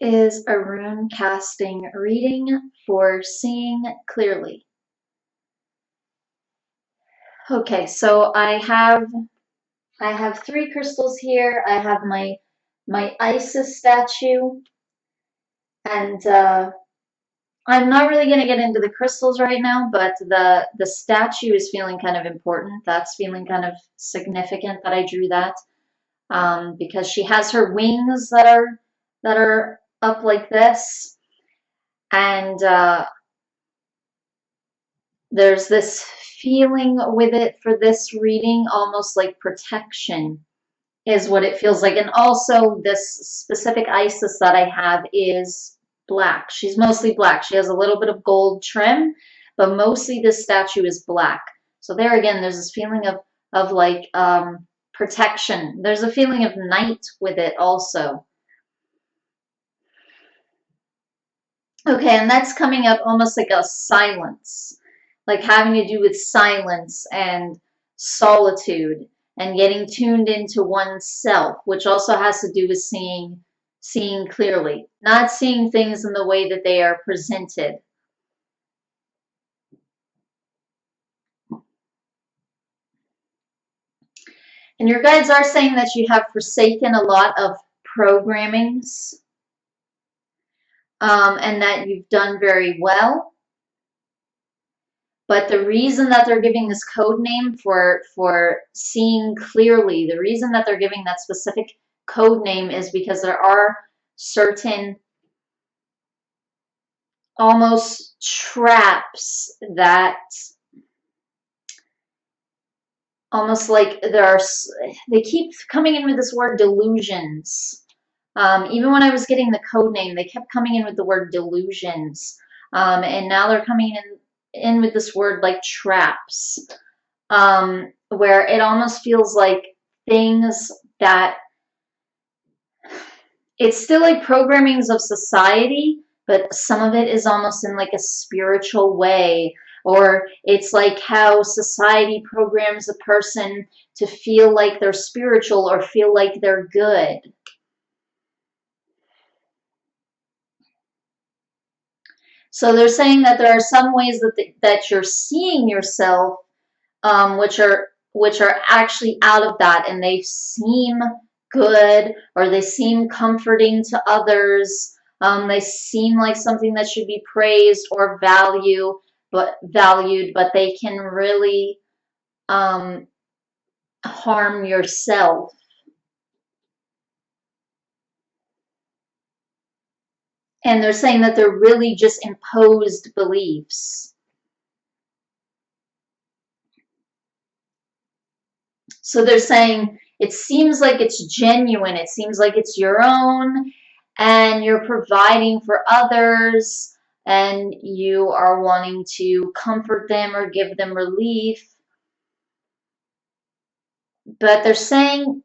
is a rune casting reading for seeing clearly. Okay, so I have three crystals here. I have my Isis statue, and I'm not really going to get into the crystals right now, but the statue is feeling kind of important. That's feeling kind of significant that I drew that, because she has her wings that are up like this, and there's this feeling with it for this reading, almost like protection is what it feels like. And also this specific Isis that I have is black. She's mostly black. She has a little bit of gold trim, but mostly this statue is black. So there again, there's this feeling of like protection. There's a feeling of night with it also. Okay, and that's coming up almost like a silence, like having to do with silence and solitude and getting tuned into oneself, which also has to do with seeing clearly, not seeing things in the way that they are presented. And your guides are saying that you have forsaken a lot of programmings, and that you've done very well. But the reason that they're giving this code name for seeing clearly, the reason that they're giving that specific code name is because there are certain almost traps that almost like they keep coming in with this word delusions. Even when I was getting the code name, they kept coming in with the word delusions. And now they're coming in with this word like traps, where it almost feels like things that it's still like programmings of society, but some of it is almost in like a spiritual way, or it's like how society programs a person to feel like they're spiritual or feel like they're good. So they're saying that there are some ways that you're seeing yourself, which are actually out of that, and they seem good or they seem comforting to others. They seem like something that should be praised or valued, but they can really harm yourself. And they're saying that they're really just imposed beliefs. So they're saying it seems like it's genuine. It seems like it's your own, and you're providing for others, and you are wanting to comfort them or give them relief. But they're saying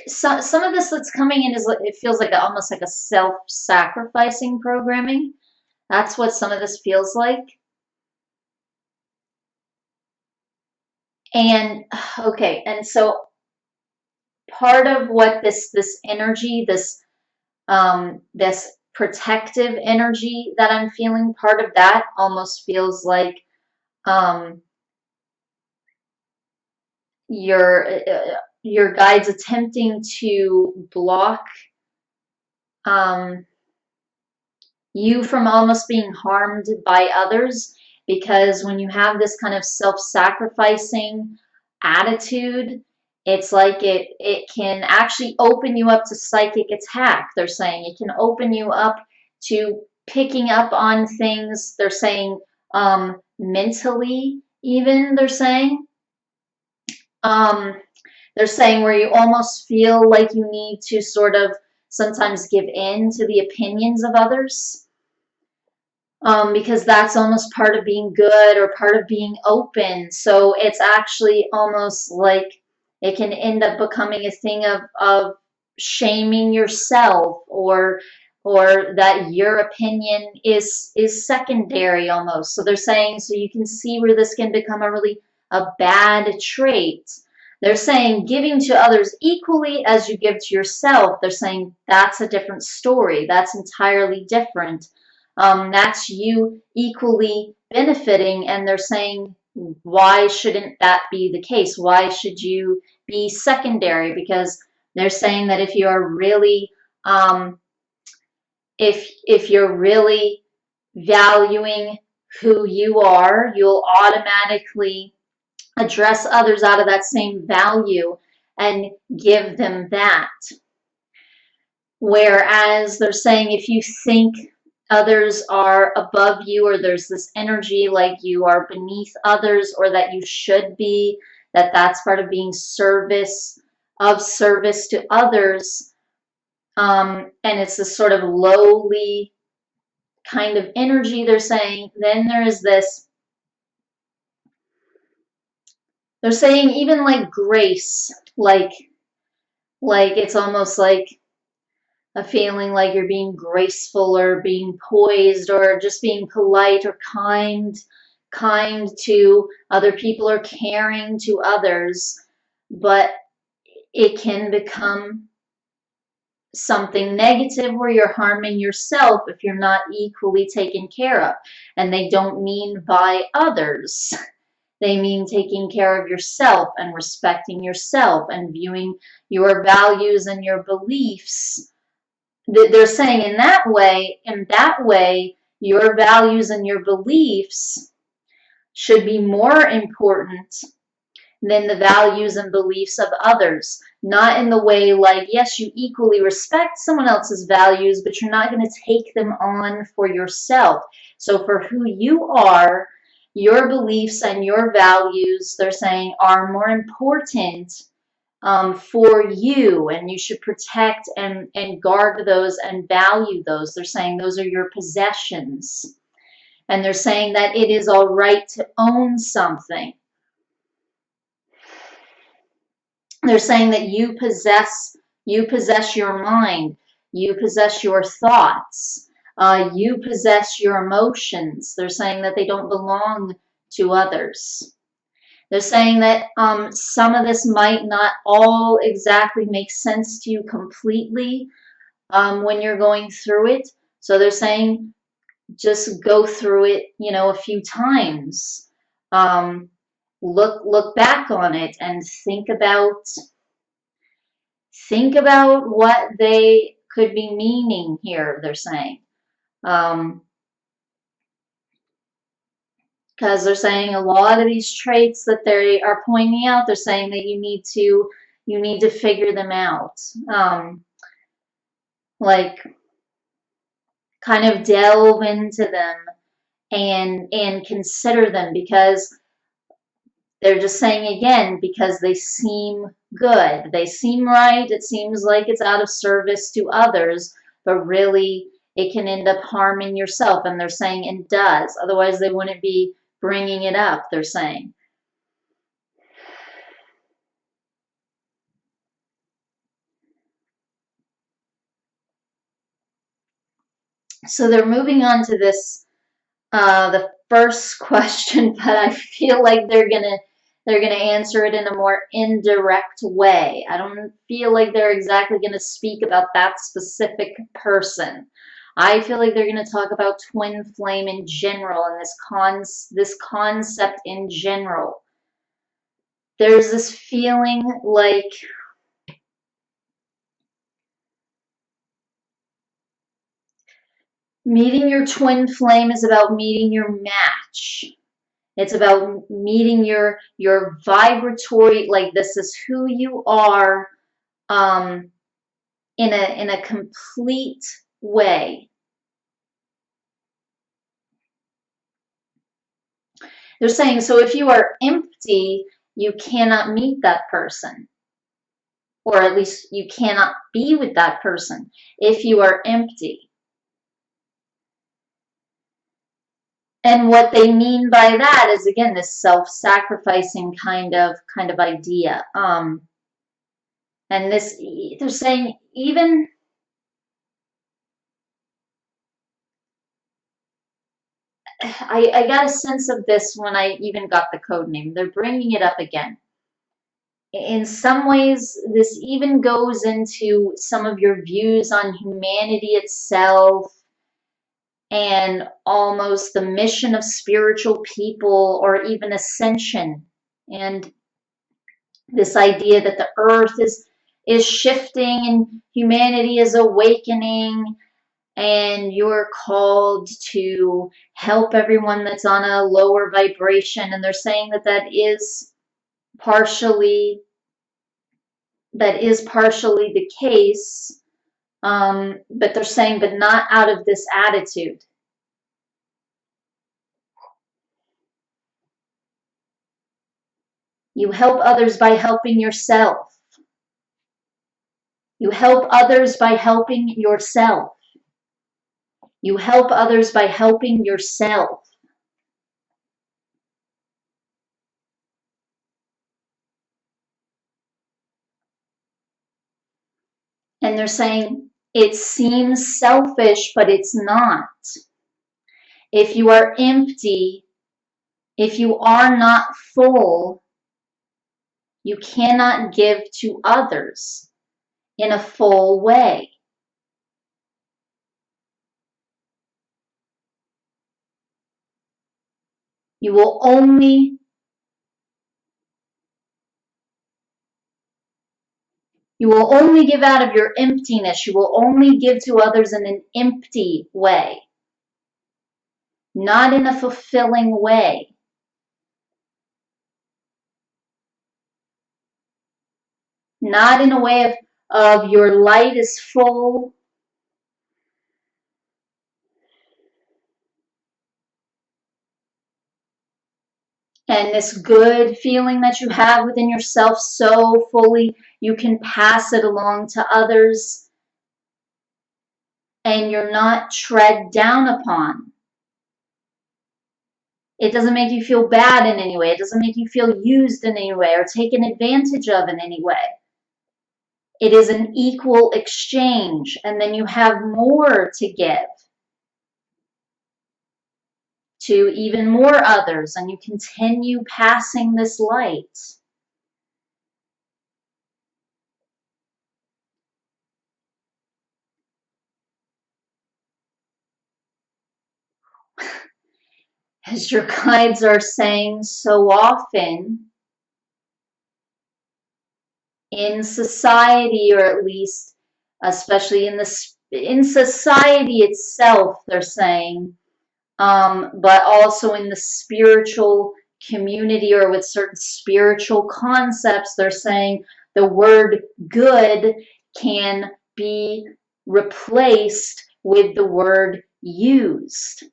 some of this that's coming in is like, it feels like almost like a self-sacrificing programming. That's what some of this feels like. And okay, and so part of what this energy, this protective energy that I'm feeling, part of that almost feels like your guides attempting to block you from almost being harmed by others, because when you have this kind of self-sacrificing attitude, it's like it can actually open you up to psychic attack. They're saying it can open you up to picking up on things. They're saying mentally, even they're saying where you almost feel like you need to sort of sometimes give in to the opinions of others, because that's almost part of being good or part of being open. So it's actually almost like it can end up becoming a thing of shaming yourself, or that your opinion is secondary almost. So they're saying, so you can see where this can become a bad trait. They're saying giving to others equally as you give to yourself. They're saying that's a different story. That's entirely different. That's you equally benefiting. And they're saying, why shouldn't that be the case? Why should you be secondary? Because they're saying that if you are really, if you're really valuing who you are, you'll automatically address others out of that same value and give them that. Whereas they're saying if you think others are above you, or there's this energy like you are beneath others, or that you should be, that that's part of being service to others, and it's this sort of lowly kind of energy, they're saying, then there is this, they're saying even like grace, like it's almost like a feeling like you're being graceful or being poised or just being polite or kind to other people or caring to others, but it can become something negative where you're harming yourself if you're not equally taken care of. And they don't mean by others. They mean taking care of yourself and respecting yourself and viewing your values and your beliefs. They're saying in that way, your values and your beliefs should be more important than the values and beliefs of others. Not in the way like, yes, you equally respect someone else's values, but you're not going to take them on for yourself. So for who you are, your beliefs and your values, they're saying, are more important for you, and you should protect and guard those and value those. They're saying those are your possessions. And they're saying that it is all right to own something. They're saying that you possess your mind, you possess your thoughts, you possess your emotions. They're saying that they don't belong to others. They're saying that some of this might not all exactly make sense to you completely when you're going through it. So they're saying just go through it, a few times. Look back on it and think about what they could be meaning here, they're saying. Because they're saying a lot of these traits that they are pointing out, they're saying that you need to figure them out. Like kind of delve into them and consider them, because they're just saying again, because they seem good. They seem right. It seems like it's out of service to others, but really it can end up harming yourself. And they're saying it does. Otherwise they wouldn't be bringing it up, they're saying. So they're moving on to this, the first question, but I feel like they're gonna answer it in a more indirect way. I don't feel like they're exactly gonna speak about that specific person. I feel like they're gonna talk about twin flame in general and this concept in general. There's this feeling like meeting your twin flame is about meeting your match. It's about meeting your vibratory, like this is who you are in a complete way. They're saying, so if you are empty, you cannot meet that person. Or at least you cannot be with that person if you are empty. And what they mean by that is, again, this self-sacrificing kind of idea. And this, they're saying, even I got a sense of this when I even got the code name. They're bringing it up again. in some ways, this even goes into some of your views on humanity itself and almost the mission of spiritual people or even ascension. And this idea that the earth is shifting and humanity is awakening, and you're called to help everyone that's on a lower vibration. And they're saying that partially that is partially the case, but they're saying, but not out of this attitude. You help others by helping yourself. You help others by helping yourself. You help others by helping yourself. And they're saying, it seems selfish, but it's not. If you are empty, if you are not full, you cannot give to others in a full way. You will only give out of your emptiness. You will only give to others in an empty way, not in a fulfilling way. Not in a way of your light is full and this good feeling that you have within yourself so fully you can pass it along to others and you're not tread down upon. It doesn't make you feel bad in any way. It doesn't make you feel used in any way or taken advantage of in any way. It is an equal exchange, and then you have more to give to even more others, and you continue passing this light. As your guides are saying so often, in society, or at least especially in society itself, they're saying, but also in the spiritual community or with certain spiritual concepts, they're saying the word good can be replaced with the word used.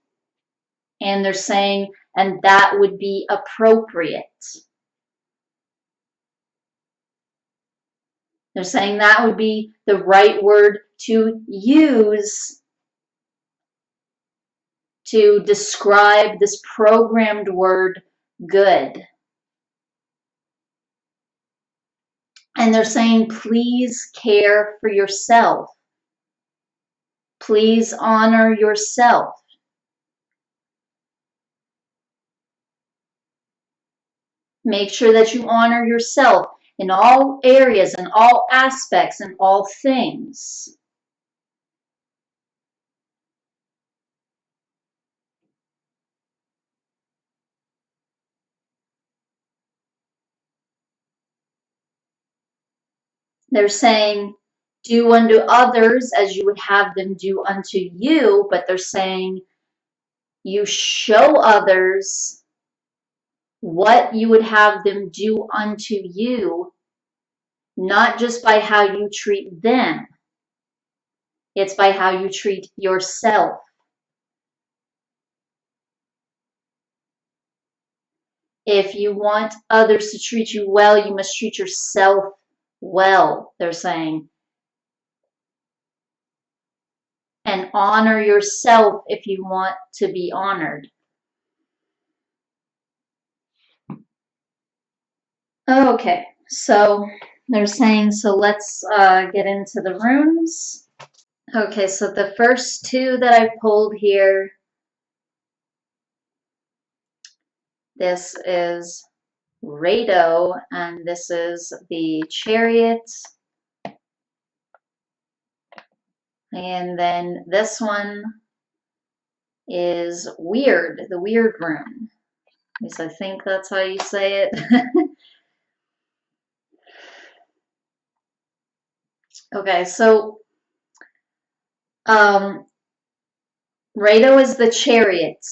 And they're saying, and that would be appropriate. They're saying that would be the right word to use to describe this programmed word good. And they're saying, please care for yourself. Please honor yourself. Make sure that you honor yourself in all areas, in all aspects, in all things. They're saying, do unto others as you would have them do unto you, but they're saying, you show others what you would have them do unto you, not just by how you treat them. It's by how you treat yourself. If you want others to treat you well, you must treat yourself well, they're saying. And honor yourself if you want to be honored. Okay, so they're saying, so let's get into the runes. Okay, so the first two that I pulled here, this is Rado, and this is the Chariot. And then this one is Weird, the Weird Rune. At least I think that's how you say it. Okay, so Rado is the Chariot.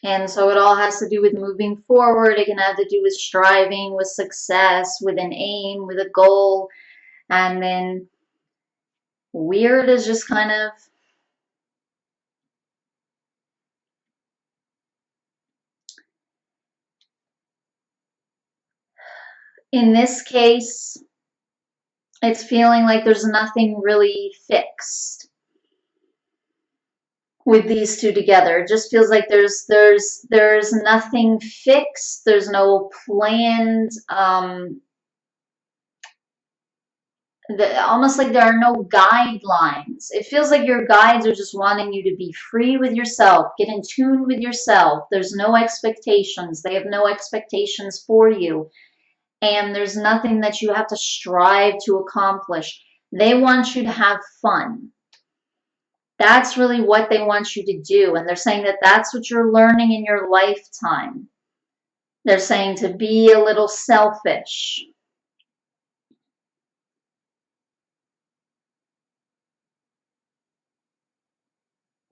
And so it all has to do with moving forward. It can have to do with striving, with success, with an aim, with a goal. And then Weird is just kind of, in this case, it's feeling like there's nothing really fixed with these two together. It just feels like there's nothing fixed. There's no planned, almost like there are no guidelines. It feels like your guides are just wanting you to be free with yourself, get in tune with yourself. There's no expectations. They have no expectations for you. And there's nothing that you have to strive to accomplish. They want you to have fun. That's really what they want you to do. And they're saying that that's what you're learning in your lifetime. They're saying to be a little selfish.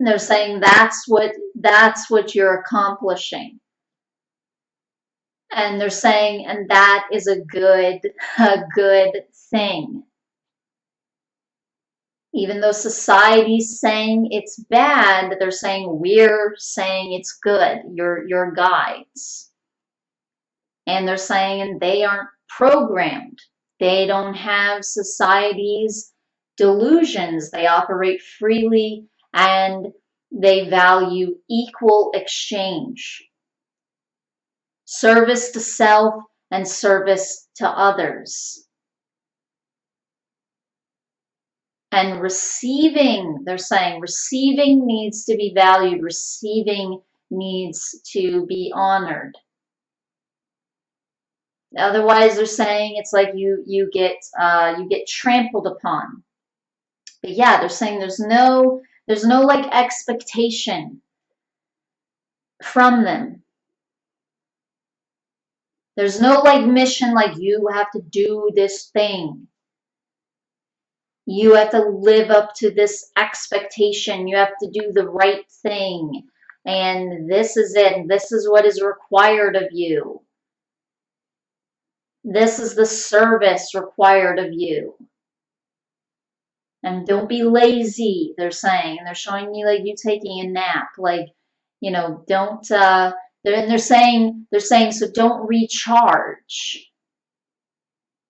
And they're saying that's what you're accomplishing. And they're saying, and that is a good thing. Even though society's saying it's bad, they're saying we're saying it's good. Your guides. And they're saying they aren't programmed. They don't have society's delusions. They operate freely and they value equal exchange. Service to self and service to others. And receiving, they're saying, receiving needs to be valued. Receiving needs to be honored. Otherwise, they're saying it's like you get trampled upon. But yeah, they're saying there's no like expectation from them. There's no like mission, like you have to do this thing. You have to live up to this expectation. You have to do the right thing. And this is it. This is what is required of you. This is the service required of you. And don't be lazy, they're saying. And they're showing me like you taking a nap. Like, you know, don't, they're saying, so don't recharge.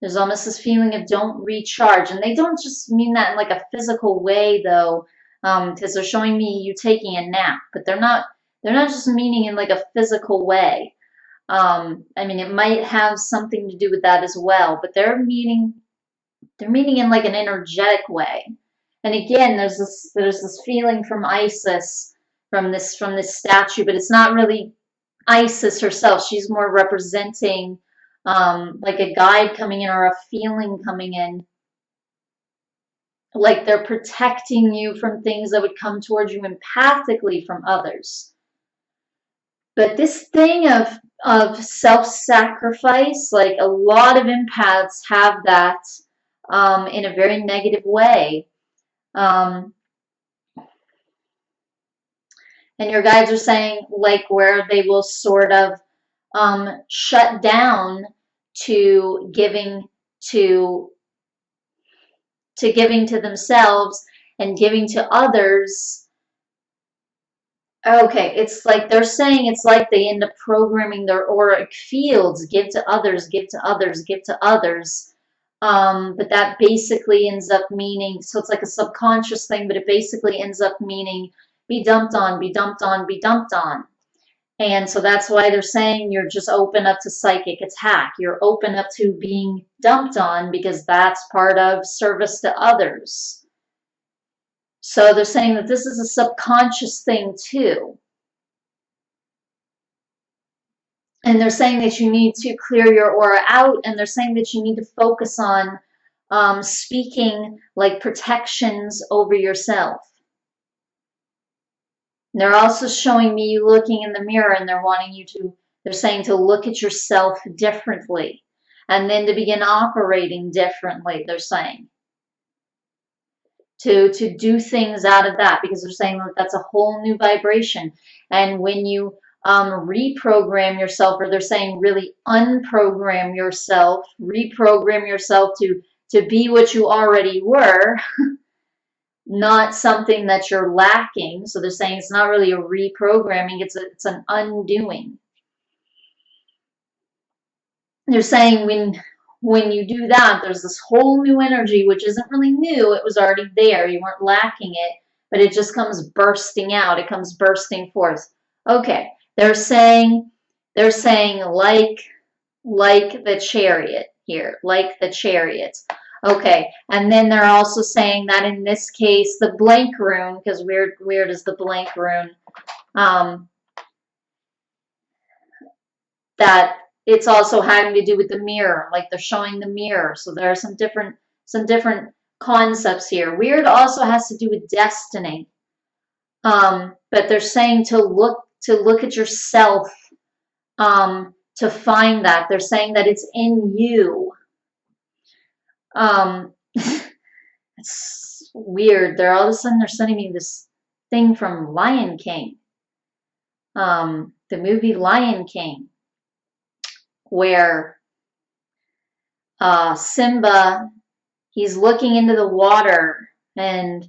There's almost this feeling of don't recharge. And they don't just mean that in like a physical way though, because they're showing me you taking a nap, but they're not just meaning in like a physical way. I mean, it might have something to do with that as well, but they're meaning in like an energetic way. And again, there's this feeling from Isis, from this statue, but it's not really Isis herself. She's more representing like a guide coming in or a feeling coming in. Like they're protecting you from things that would come towards you empathically from others. But this thing of self-sacrifice, like a lot of empaths have that in a very negative way. And your guides are saying like where they will sort of shut down to giving to themselves and giving to others. Okay, it's like they're saying it's like they end up programming their auric fields, give to others, give to others, give to others. But that basically ends up meaning, so it's like a subconscious thing, but it basically ends up meaning be dumped on, be dumped on, be dumped on. And so that's why they're saying you're just open up to psychic attack. You're open up to being dumped on because that's part of service to others. So they're saying that this is a subconscious thing too. And they're saying that you need to clear your aura out, and they're saying that you need to focus on speaking like protections over yourself. And they're also showing me you looking in the mirror, and they're saying to look at yourself differently and then to begin operating differently, they're saying. To do things out of that, because they're saying that that's a whole new vibration. And when you reprogram yourself, or they're saying really unprogram yourself, reprogram yourself to be what you already were, not something that you're lacking. So they're saying it's not really a reprogramming, it's an undoing. They're saying when you do that, there's this whole new energy, which isn't really new. It was already there. You weren't lacking it, but it just comes bursting out. It comes bursting forth. Okay. They're saying like the chariot here, like the chariot. Okay. And then they're also saying that in this case, the blank rune, because weird is the blank rune, that it's also having to do with the mirror, like they're showing the mirror. So there are some different concepts here. Weird also has to do with destiny. But they're saying to look at yourself, to find that. They're saying that it's in you. It's weird. They're all of a sudden they're sending me this thing from Lion King. The movie Lion King, where Simba, he's looking into the water, and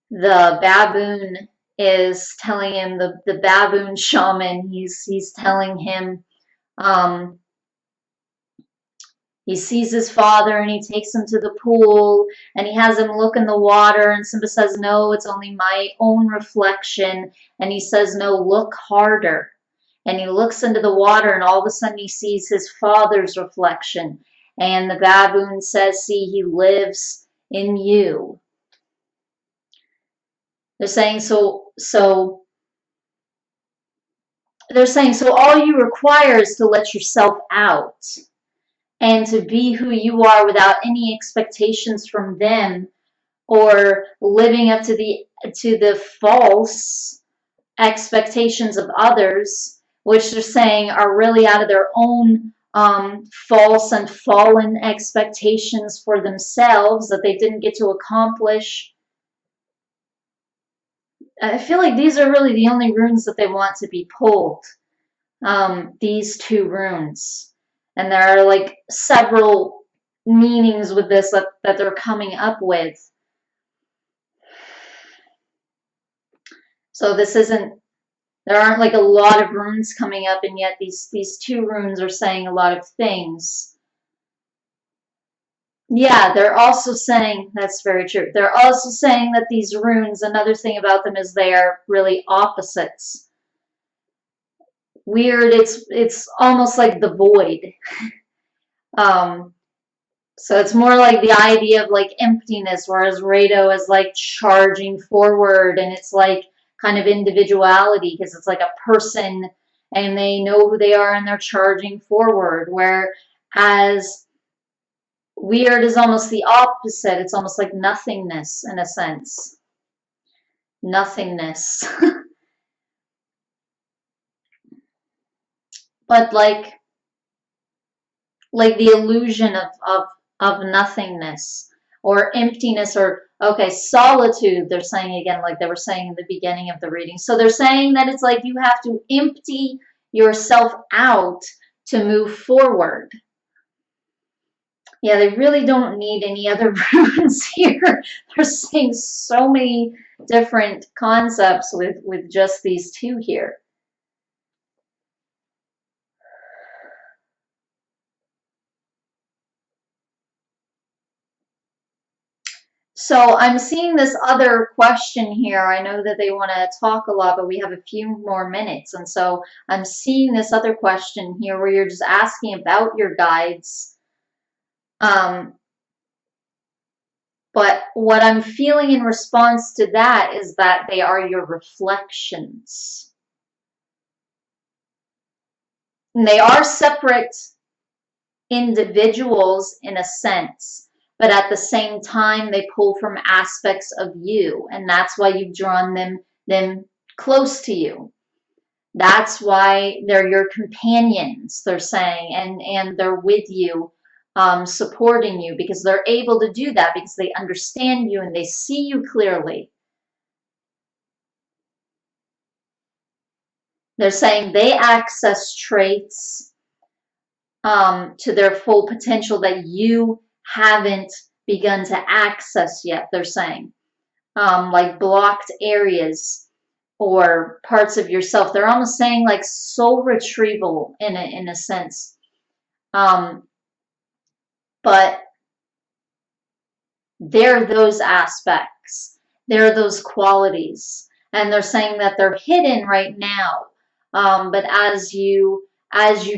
the baboon is telling him, the baboon shaman, he's telling him, he sees his father and he takes him to the pool and he has him look in the water, and Simba says, no, it's only my own reflection. And he says, no, look harder. And he looks into the water, and all of a sudden he sees his father's reflection. And the baboon says, see, he lives in you. They're saying, so they're saying, so all you require is to let yourself out and to be who you are without any expectations from them, or living up to the false expectations of others, which they're saying are really out of their own false and fallen expectations for themselves that they didn't get to accomplish. I feel like these are really the only runes that they want to be pulled. These two runes. And there are like several meanings with this that they're coming up with. So this isn't, there aren't like a lot of runes coming up, and yet these two runes are saying a lot of things. Yeah, they're also saying, that's very true. They're also saying that these runes, another thing about them is they are really opposites. Weird, it's almost like the void. So it's more like the idea of like emptiness, whereas Rado is like charging forward, and it's like kind of individuality, because it's like a person and they know who they are and they're charging forward. Whereas weird is almost the opposite. It's almost like nothingness in a sense. Nothingness. But like the illusion of nothingness or emptiness, or okay, solitude, they're saying again, like they were saying in the beginning of the reading. So they're saying that it's like you have to empty yourself out to move forward. Yeah, they really don't need any other runes here. They're saying so many different concepts with just these two here. So I'm seeing this other question here. I know that they want to talk a lot, but we have a few more minutes. And so I'm seeing this other question here where you're just asking about your guides. But what I'm feeling in response to that is that they are your reflections. they are separate individuals in a sense, but at the same time they pull from aspects of you, and that's why you've drawn them close to you. That's why they're your companions, they're saying, and they're with you, supporting you, because they're able to do that because they understand you and they see you clearly. They're saying they access traits to their full potential that you haven't begun to access yet, they're saying. Like blocked areas or parts of yourself. They're almost saying like soul retrieval in a sense. But they're those aspects. They're those qualities. And they're saying that they're hidden right now. But as you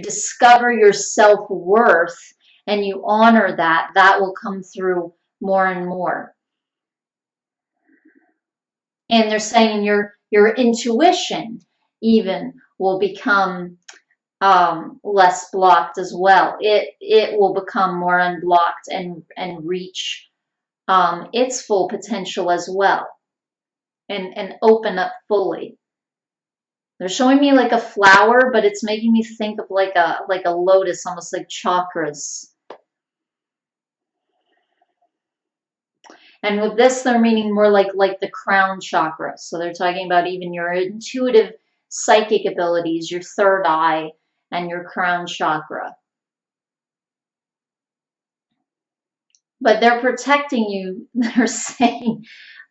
discover your self-worth and you honor that, that will come through more and more. And they're saying your intuition even will become less blocked as well. It will become more unblocked and reach its full potential as well, and open up fully. They're showing me like a flower, but it's making me think of like a lotus, almost like chakras. And with this, they're meaning more like the crown chakra. So they're talking about even your intuitive psychic abilities, your third eye, and your crown chakra. But they're protecting you, they're saying,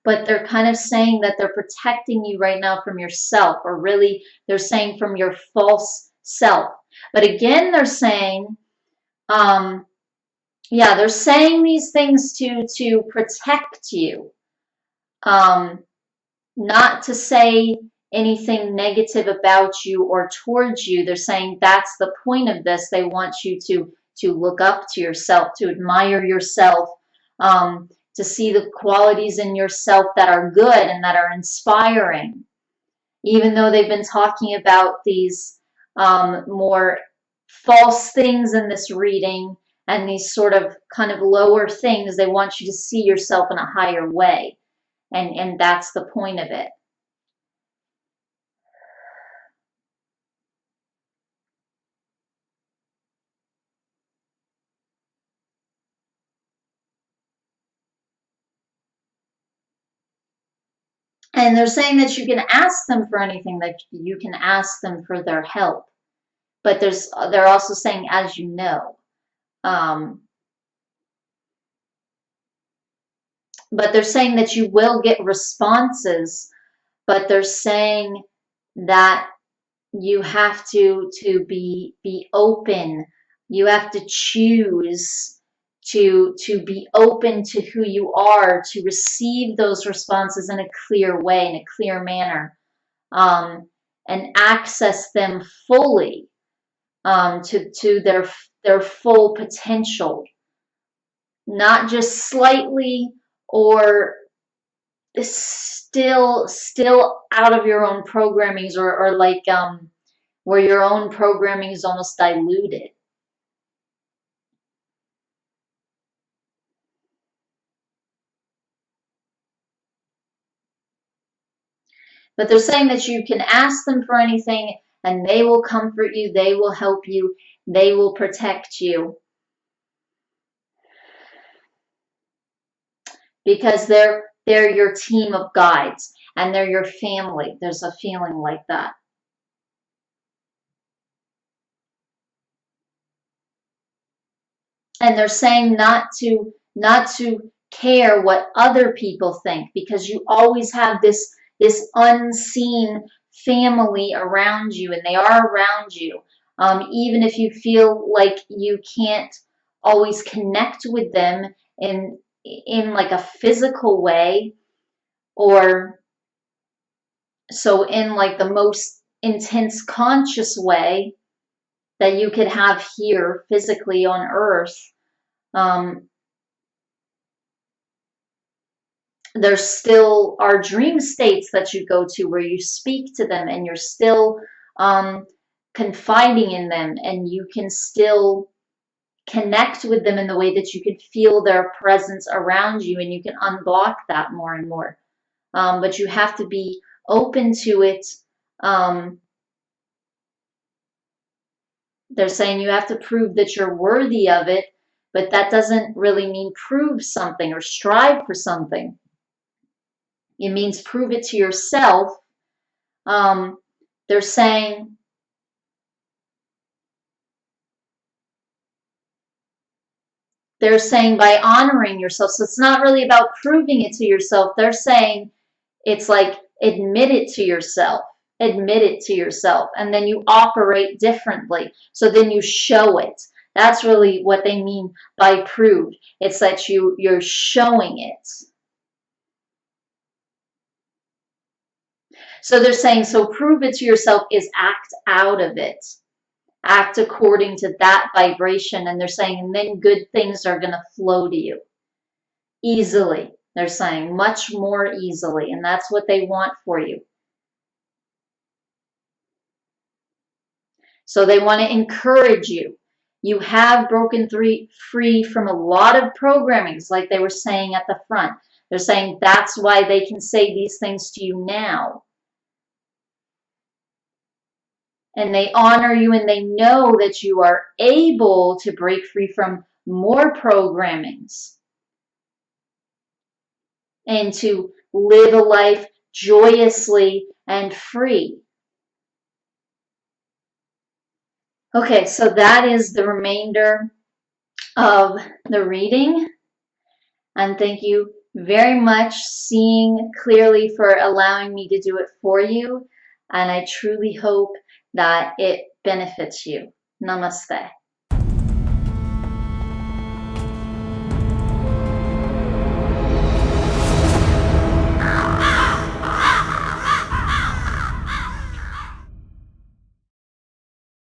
but they're kind of saying that they're protecting you right now from yourself, or really they're saying from your false self. But again, they're saying, yeah, they're saying these things to protect you, not to say anything negative about you or towards you. They're saying that's the point of this. They want you to look up to yourself, to admire yourself, to see the qualities in yourself that are good and that are inspiring. Even though they've been talking about these more false things in this reading and these sort of kind of lower things, they want you to see yourself in a higher way. And that's the point of it. And they're saying that you can ask them for anything, that you can ask them for their help. But they're also saying, as you know. But they're saying that you will get responses, but they're saying that you have to be open. You have to choose to be open to who you are, to receive those responses in a clear way, in a clear manner, and access them fully, to their full potential, not just slightly or still out of your own programmings, or like where your own programming is almost diluted. But they're saying that you can ask them for anything and they will comfort you, they will help you, they will protect you. Because they're your team of guides and they're your family. There's a feeling like that. And they're saying not to care what other people think, because you always have this unseen family around you, and they are around you, even if you feel like you can't always connect with them in like a physical way, or so in like the most intense conscious way that you could have here physically on earth. There still are dream states that you go to where you speak to them and you're still confiding in them, and you can still connect with them in the way that you can feel their presence around you, and you can unblock that more and more. But you have to be open to it. They're saying you have to prove that you're worthy of it, but that doesn't really mean prove something or strive for something. It means prove it to yourself. They're saying by honoring yourself. So it's not really about proving it to yourself. They're saying it's like admit it to yourself. Admit it to yourself, and then you operate differently. So then you show it. That's really what they mean by prove. It's that you're showing it. So they're saying, so prove it to yourself is act out of it. Act according to that vibration. And they're saying, and then good things are going to flow to you easily. They're saying much more easily. And that's what they want for you. So they want to encourage you. You have broken free from a lot of programmings, like they were saying at the front. They're saying that's why they can say these things to you now. And they honor you, and they know that you are able to break free from more programmings and to live a life joyously and free. Okay, so that is the remainder of the reading. And thank you very much, seeing clearly, for allowing me to do it for you. And I truly hope that it benefits you. Namaste.